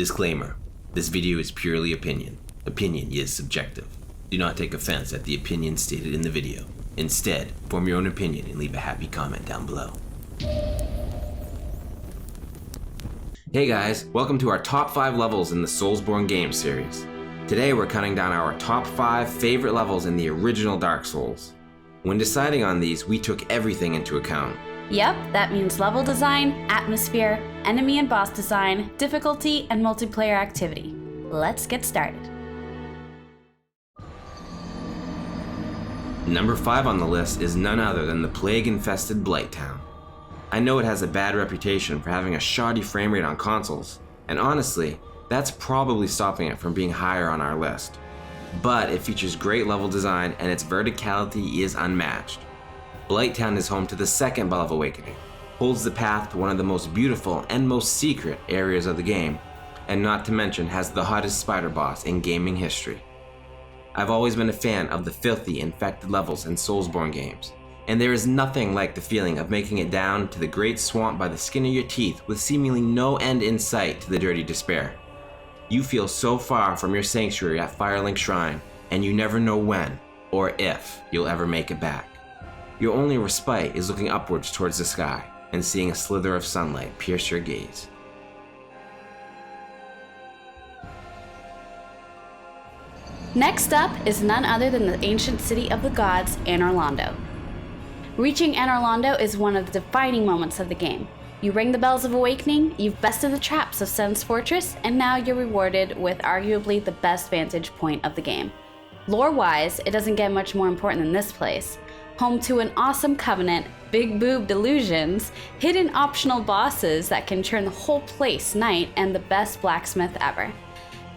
Disclaimer: this video is purely opinion. Opinion is subjective. Do not take offense at the opinion stated in the video. Instead, form your own opinion and leave a happy comment down below. Hey guys, welcome to our top 5 levels in the Soulsborne game series. Today we're counting down our top 5 favorite levels in the original Dark Souls. When deciding on these, we took everything into account. Yep, that means level design, atmosphere, enemy and boss design, difficulty, and multiplayer activity. Let's get started. Number 5 on the list is none other than the plague-infested Blighttown. I know it has a bad reputation for having a shoddy frame rate on consoles, and honestly, that's probably stopping it from being higher on our list. But it features great level design and its verticality is unmatched. Blighttown is home to the second Bell of Awakening, holds the path to one of the most beautiful and most secret areas of the game, and not to mention has the hottest spider boss in gaming history. I've always been a fan of the filthy, infected levels in Soulsborne games, and there is nothing like the feeling of making it down to the great swamp by the skin of your teeth with seemingly no end in sight to the dirty despair. You feel so far from your sanctuary at Firelink Shrine, and you never know when, or if, you'll ever make it back. Your only respite is looking upwards towards the sky and seeing a slither of sunlight pierce your gaze. Next up is none other than the ancient city of the gods, Anor Londo. Reaching Anor Londo is one of the defining moments of the game. You ring the bells of awakening, you've bested the traps of Sen's Fortress, and now you're rewarded with arguably the best vantage point of the game. Lore-wise, it doesn't get much more important than this place. Home to an awesome covenant, big boob delusions, hidden optional bosses that can turn the whole place night, and the best blacksmith ever.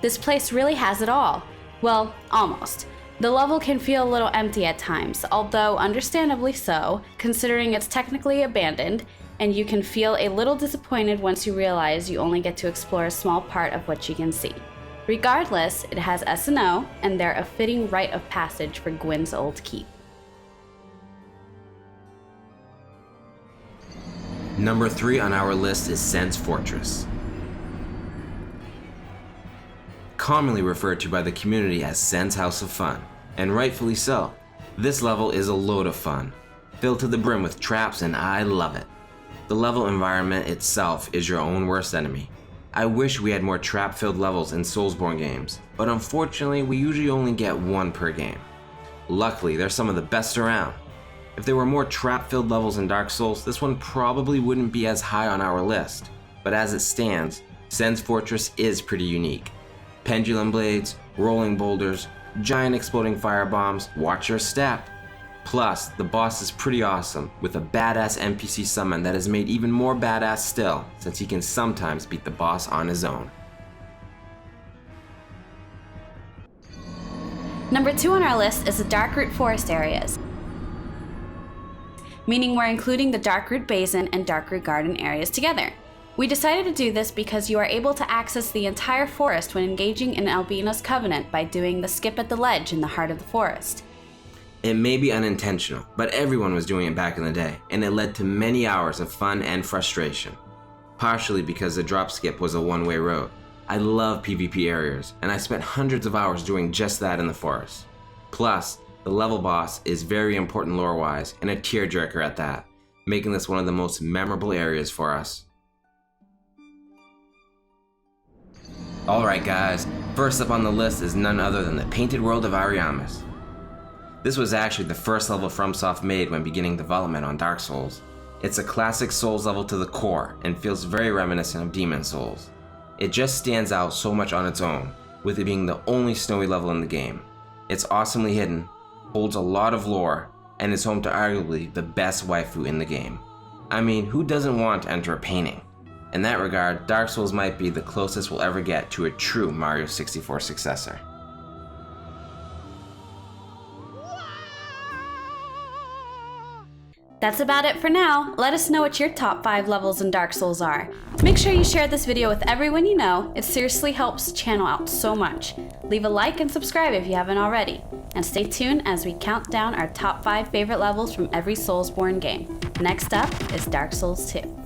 This place really has it all. Well, almost. The level can feel a little empty at times, although understandably so, considering it's technically abandoned, and you can feel a little disappointed once you realize you only get to explore a small part of what you can see. Regardless, it has S&O, and they're a fitting rite of passage for Gwyn's old keep. Number 3 on our list is Sen's Fortress. Commonly referred to by the community as Sen's House of Fun, and rightfully so. This level is a load of fun, filled to the brim with traps, and I love it. The level environment itself is your own worst enemy. I wish we had more trap-filled levels in Soulsborne games, but unfortunately we usually only get one per game. Luckily, they're some of the best around. If there were more trap-filled levels in Dark Souls, this one probably wouldn't be as high on our list, but as it stands, Sen's Fortress is pretty unique. Pendulum blades, rolling boulders, giant exploding firebombs, watch your step. Plus, the boss is pretty awesome, with a badass NPC summon that is made even more badass still, since he can sometimes beat the boss on his own. Number 2 on our list is the Darkroot Forest areas, meaning we're including the Darkroot Basin and Darkroot Garden areas together. We decided to do this because you are able to access the entire forest when engaging in Albina's Covenant by doing the skip at the ledge in the heart of the forest. It may be unintentional, but everyone was doing it back in the day, and it led to many hours of fun and frustration. Partially because the drop skip was a one-way road. I love PvP areas, and I spent hundreds of hours doing just that in the forest. Plus, the level boss is very important lore-wise, and a tearjerker at that, making this one of the most memorable areas for us. Alright guys, first up on the list is none other than the Painted World of Ariamis. This was actually the first level FromSoft made when beginning development on Dark Souls. It's a classic Souls level to the core and feels very reminiscent of Demon Souls. It just stands out so much on its own, with it being the only snowy level in the game. It's awesomely hidden, holds a lot of lore, and is home to arguably the best waifu in the game. I mean, who doesn't want to enter a painting? In that regard, Dark Souls might be the closest we'll ever get to a true Mario 64 successor. That's about it for now. Let us know what your top 5 levels in Dark Souls are. Make sure you share this video with everyone you know. It seriously helps the channel out so much. Leave a like and subscribe if you haven't already. And stay tuned as we count down our top 5 favorite levels from every Soulsborne game. Next up is Dark Souls 2.